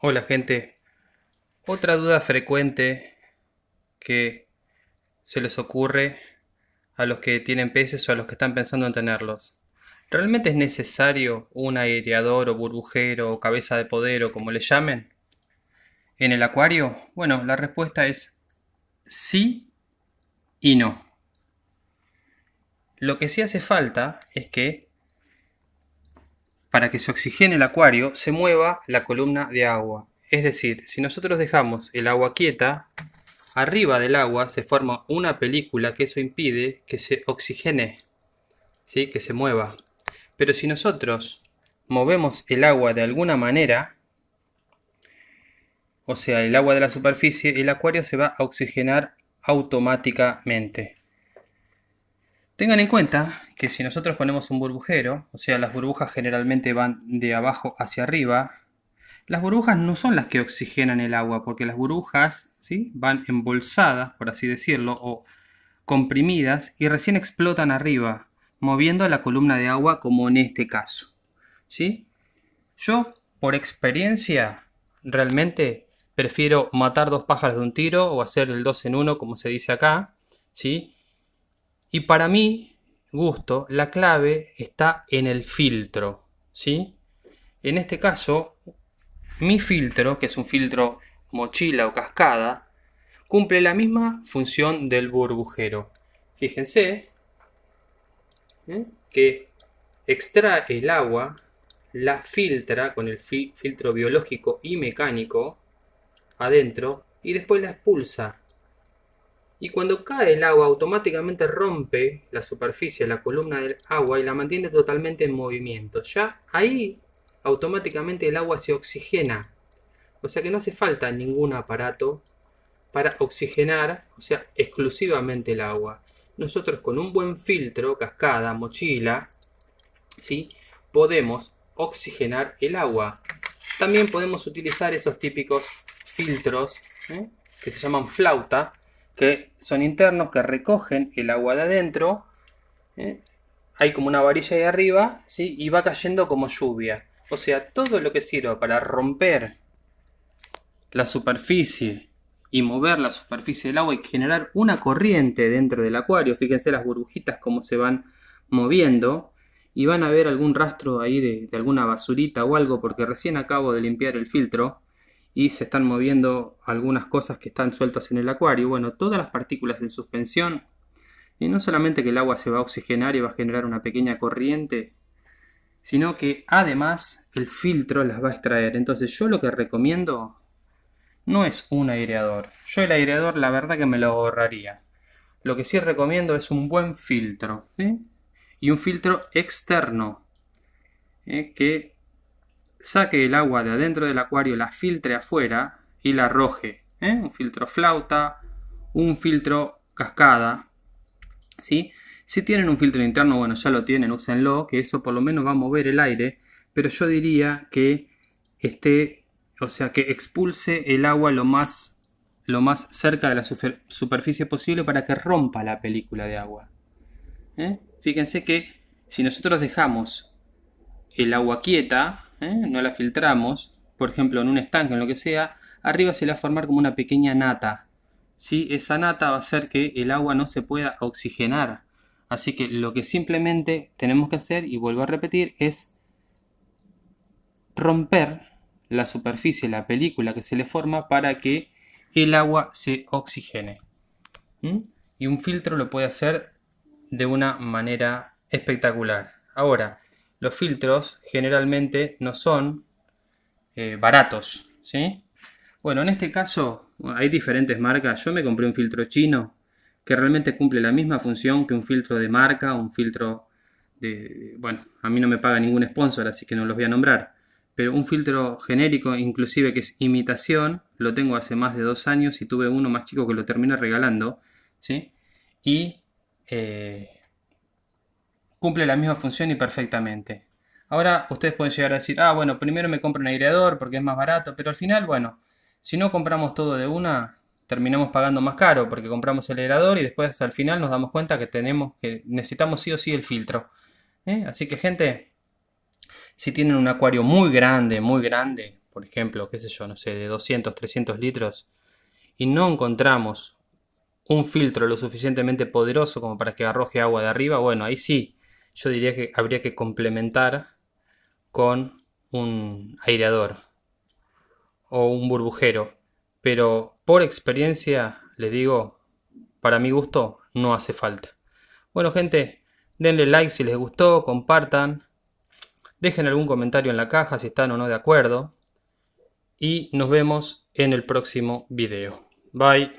Hola gente, otra duda frecuente que se les ocurre a los que tienen peces o a los que están pensando en tenerlos. ¿Realmente es necesario un aireador o burbujero o cabeza de poder o como le llamen en el acuario? Bueno, la respuesta es sí y no. Lo que sí hace falta es que para que se oxigene el acuario se mueva la columna de agua. Es decir, si nosotros dejamos el agua quieta, arriba del agua se forma una película que eso impide que se oxigene, ¿sí? Que se mueva. Pero si nosotros movemos el agua de alguna manera, o sea, el agua de la superficie, el acuario se va a oxigenar automáticamente. Tengan en cuenta que si nosotros ponemos un burbujero, o sea, las burbujas generalmente van de abajo hacia arriba, las burbujas no son las que oxigenan el agua, porque las burbujas, ¿sí?, van embolsadas, por así decirlo, o comprimidas y recién explotan arriba, moviendo la columna de agua como en este caso, ¿sí? Yo, por experiencia, realmente prefiero matar dos pájaros de un tiro o hacer el 2 en 1 como se dice acá, ¿sí? Y para mi gusto, la clave está en el filtro, ¿sí? En este caso, mi filtro, que es un filtro mochila o cascada, cumple la misma función del burbujero. Fíjense que extrae el agua, la filtra con el filtro biológico y mecánico adentro y después la expulsa. Y cuando cae el agua automáticamente rompe la superficie, la columna del agua y la mantiene totalmente en movimiento. Ya ahí automáticamente el agua se oxigena. O sea que no hace falta ningún aparato para oxigenar, o sea, exclusivamente el agua. Nosotros con un buen filtro, cascada, mochila, ¿sí?, podemos oxigenar el agua. También podemos utilizar esos típicos filtros que se llaman flauta, que son internos, que recogen el agua de adentro. Hay como una varilla ahí arriba, ¿sí?, y va cayendo como lluvia. O sea, todo lo que sirva para romper la superficie y mover la superficie del agua y generar una corriente dentro del acuario. Fíjense las burbujitas cómo se van moviendo y van a ver algún rastro ahí de alguna basurita o algo, porque recién acabo de limpiar el filtro y se están moviendo algunas cosas que están sueltas en el acuario. Bueno, todas las partículas en suspensión, y no solamente que el agua se va a oxigenar y va a generar una pequeña corriente, sino que además el filtro las va a extraer. Entonces yo lo que recomiendo no es un aireador. Yo el aireador la verdad que me lo ahorraría. Lo que sí recomiendo es un buen filtro, ¿sí?, y un filtro externo, que saque el agua de adentro del acuario, la filtre afuera y la arroje. Un filtro flauta, un filtro cascada, ¿sí? Si tienen un filtro interno, bueno, ya lo tienen, úsenlo, que eso por lo menos va a mover el aire, pero yo diría que o sea, que expulse el agua lo más cerca de la superficie posible para que rompa la película de agua. Fíjense que si nosotros dejamos el agua quieta, no la filtramos, por ejemplo en un estanque o en lo que sea, arriba se le va a formar como una pequeña nata, ¿sí? Esa nata va a hacer que el agua no se pueda oxigenar. Así que lo que simplemente tenemos que hacer, y vuelvo a repetir, es romper la superficie, la película que se le forma para que el agua se oxigene. Y un filtro lo puede hacer de una manera espectacular. Ahora, los filtros generalmente no son baratos, ¿sí? Bueno, en este caso hay diferentes marcas. Yo me compré un filtro chino que realmente cumple la misma función que un filtro de marca, un filtro de... Bueno, a mí no me paga ningún sponsor, así que no los voy a nombrar. Pero un filtro genérico, inclusive que es imitación, lo tengo hace más de 2 años y tuve uno más chico que lo terminé regalando, ¿sí? Y cumple la misma función y perfectamente. Ahora ustedes pueden llegar a decir, bueno, primero me compro un aireador porque es más barato, pero al final, bueno, si no compramos todo de una, terminamos pagando más caro porque compramos el aireador y después al final nos damos cuenta que necesitamos sí o sí el filtro. Así que gente, si tienen un acuario muy grande, por ejemplo, qué sé yo, no sé, de 200, 300 litros, y no encontramos un filtro lo suficientemente poderoso como para que arroje agua de arriba, bueno, ahí sí, yo diría que habría que complementar con un aireador o un burbujero. Pero por experiencia, les digo, para mi gusto, no hace falta. Bueno, gente, denle like si les gustó, compartan, dejen algún comentario en la caja si están o no de acuerdo. Y nos vemos en el próximo video. Bye.